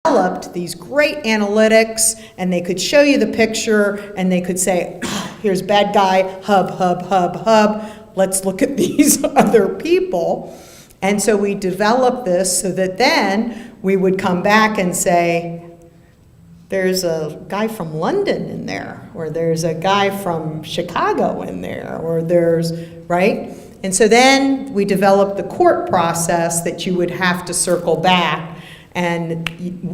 developed these great analytics, and they could show you the picture, and they could say, here's bad guy, hub, hub, hub, hub. Let's look at these other people. And so we developed this so that then we would come back and say, there's a guy from London in there, or there's a guy from Chicago in there, or there's, right? And so then we developed the court process that you would have to circle back, and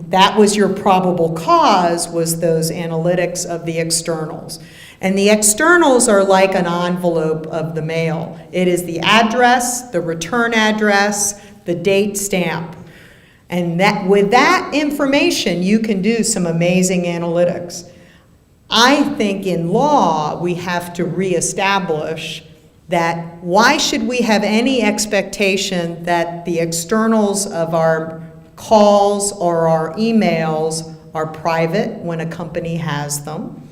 that was your probable cause, was those analytics of the externals. And the externals are like an envelope of the mail. It is the address, the return address, the date stamp. And that, with that information, you can do some amazing analytics. I think in law, we have to reestablish that why should we have any expectation that the externals of our calls or our emails are private when a company has them,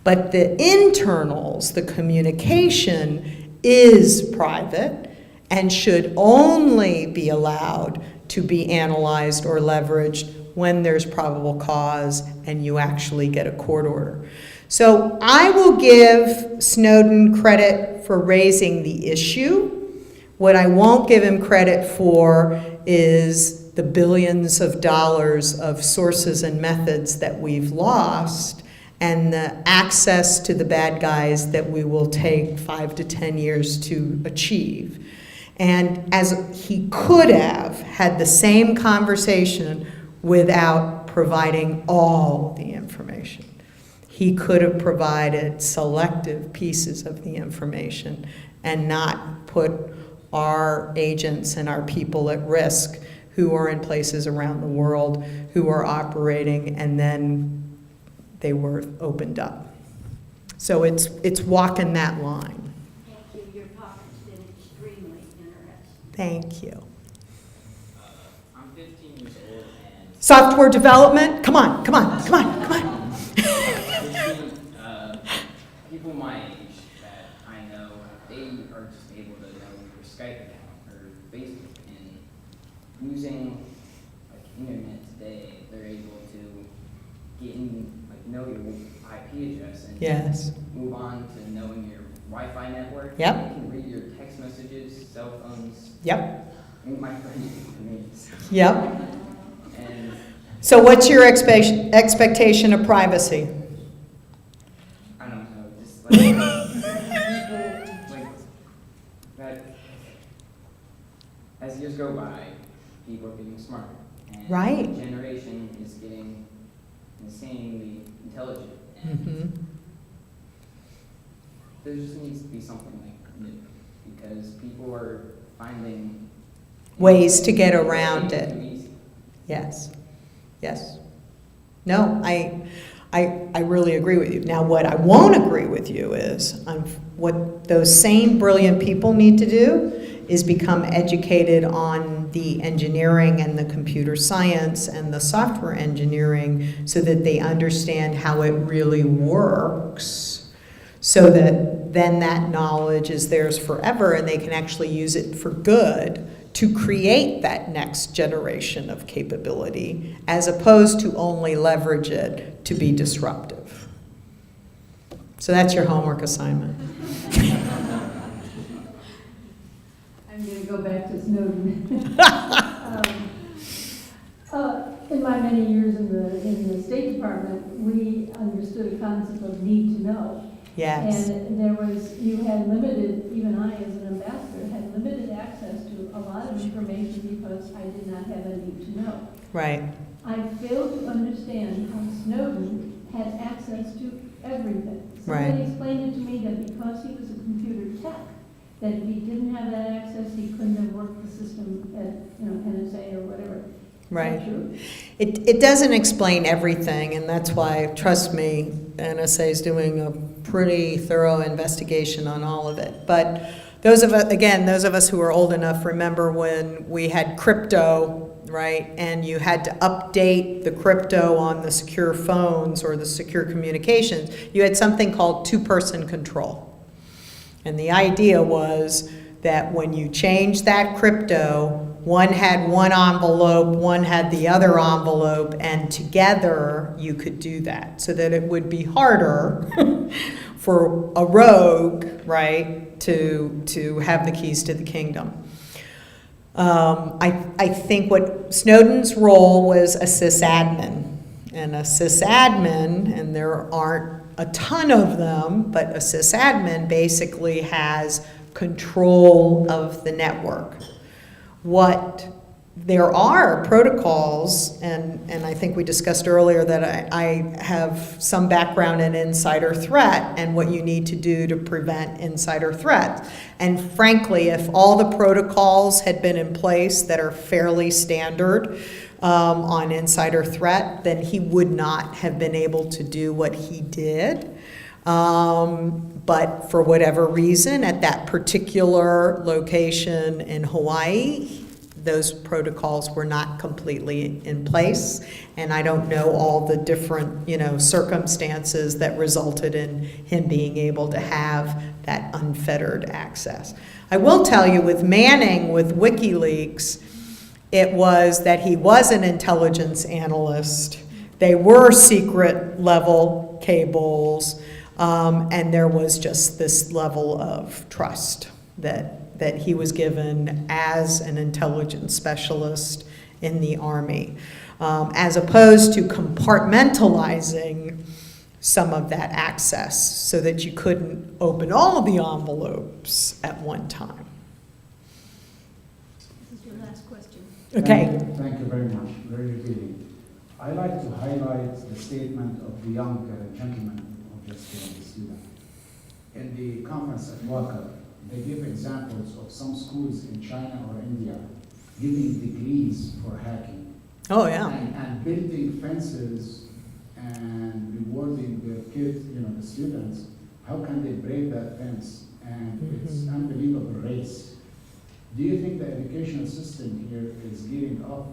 but the internals, the communication, is private and should only be allowed to be analyzed or leveraged when there's probable cause and you actually get a court order. So I will give Snowden credit for raising the issue. What I won't give him credit for is the billions of dollars of sources and methods that we've lost and the access to the bad guys that we will take 5 to 10 years to achieve. And as he could have had the same conversation without providing all the information. He could have provided selective pieces of the information and not put our agents and our people at risk who are in places around the world who are operating, and then they were opened up. So it's walking that line. Thank you. Your talk has been extremely interesting. Thank you. I'm 15 years old and Software development? Come on, come on, come on, come on. people my age that I know, they are just able to know your Skype account or Facebook, and using like internet today, they're able to get in, like know your IP address and Yes. move on to knowing your Wi-Fi network. Yep. They can read your text messages, cell phones. Yep, I think my friend did it to me. yep. And So what's your expectation of privacy? I don't know, just like people like that. As years go by, people are getting smarter, and Right. the generation is getting insanely intelligent, and Mm-hmm. there just needs to be something like new, because people are finding Ways to get around it. too easy. Yes, yes. No, I really agree with you. Now, what I won't agree with you is what those same brilliant people need to do is become educated on the engineering and the computer science and the software engineering so that they understand how it really works, so that then that knowledge is theirs forever and they can actually use it for good to create that next generation of capability, as opposed to only leverage it to be disruptive. So that's your homework assignment. I'm going to go back to Snowden. In my many years in the State Department, we understood a concept of need to know. Yes. And you had limited, even I as an ambassador, had limited access to a lot of information because I did not have a need to know. Right. I failed to understand how Snowden had access to everything. Right. Somebody explained it to me that because he was a computer tech, that if he didn't have that access, he couldn't have worked the system at NSA or whatever. Right. Is that true? It doesn't explain everything, and that's why, trust me, NSA is doing a pretty thorough investigation on all of it. But those of us who are old enough remember when we had crypto, right? And you had to update the crypto on the secure phones or the secure communications. You had something called two-person control. And the idea was that when you changed that crypto, one had one envelope, one had the other envelope, and together you could do that, so that it would be harder for a rogue, right, to have the keys to the kingdom. I think what Snowden's role was a sysadmin. And a sysadmin, and there aren't a ton of them, but a sysadmin basically has control of the network. There are protocols, and I think we discussed earlier that I have some background in insider threat and what you need to do to prevent insider threats. And frankly, if all the protocols had been in place that are fairly standard on insider threat, then he would not have been able to do what he did. But for whatever reason, at that particular location in Hawaii, those protocols were not completely in place, and I don't know all the different, circumstances that resulted in him being able to have that unfettered access. I will tell you, with Manning, with WikiLeaks, it was that he was an intelligence analyst. They were secret level cables, and there was just this level of trust that he was given as an intelligence specialist in the Army, as opposed to compartmentalizing some of that access so that you couldn't open all of the envelopes at one time. This is your last question. Okay. Thank you very much. Very revealing. I like to highlight the statement of the young gentleman who just came, the student. In the conference at Waka, they give examples of some schools in China or India giving degrees for hacking. Oh, yeah. And building fences and rewarding the kids, the students. How can they break that fence? And it's unbelievable race. Do you think the educational system here is gearing up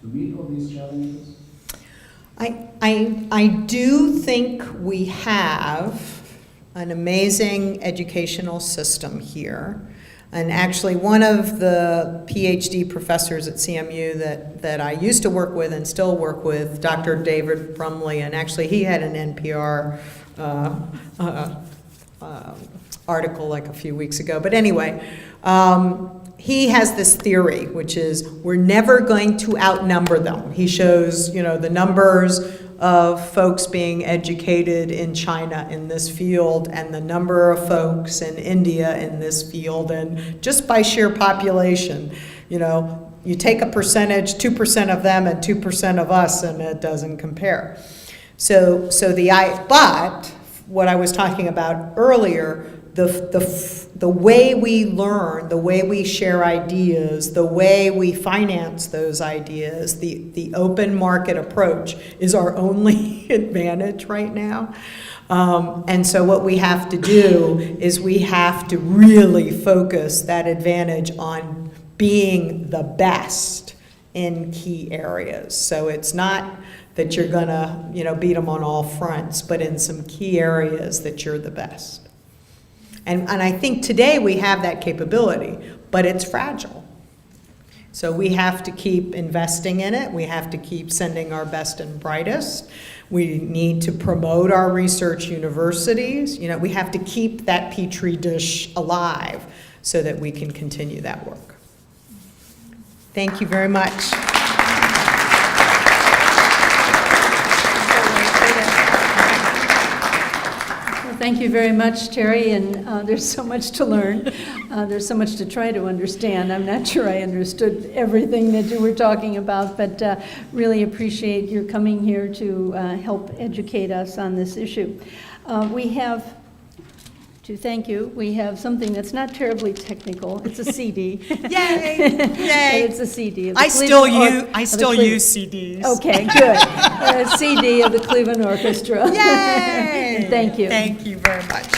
to meet all these challenges? I do think we have an amazing educational system here. And actually, one of the PhD professors at CMU that I used to work with and still work with, Dr. David Brumley, and actually he had an NPR article like a few weeks ago. But anyway, he has this theory, which is we're never going to outnumber them. He shows, the numbers of folks being educated in China in this field and the number of folks in India in this field, and just by sheer population, you take a percentage, 2% of them and 2% of us, and it doesn't compare. But what I was talking about earlier, the way we learn, the way we share ideas, the way we finance those ideas, the open market approach is our only advantage right now. And so what we have to do is we have to really focus that advantage on being the best in key areas. So it's not that you're gonna, beat them on all fronts, but in some key areas that you're the best. And I think today we have that capability, but it's fragile. So we have to keep investing in it. We have to keep sending our best and brightest. We need to promote our research universities. We have to keep that petri dish alive so that we can continue that work. Thank you very much. Thank you very much, Terry, and there's so much to learn. There's so much to try to understand. I'm not sure I understood everything that you were talking about, but really appreciate your coming here to help educate us on this issue. We have, to thank you, we have something that's not terribly technical. It's a CD. Yay! Yay! It's a CD. I still use CDs. Okay, good. A CD of the Cleveland Orchestra. Yay! Thank you. Thank you very much.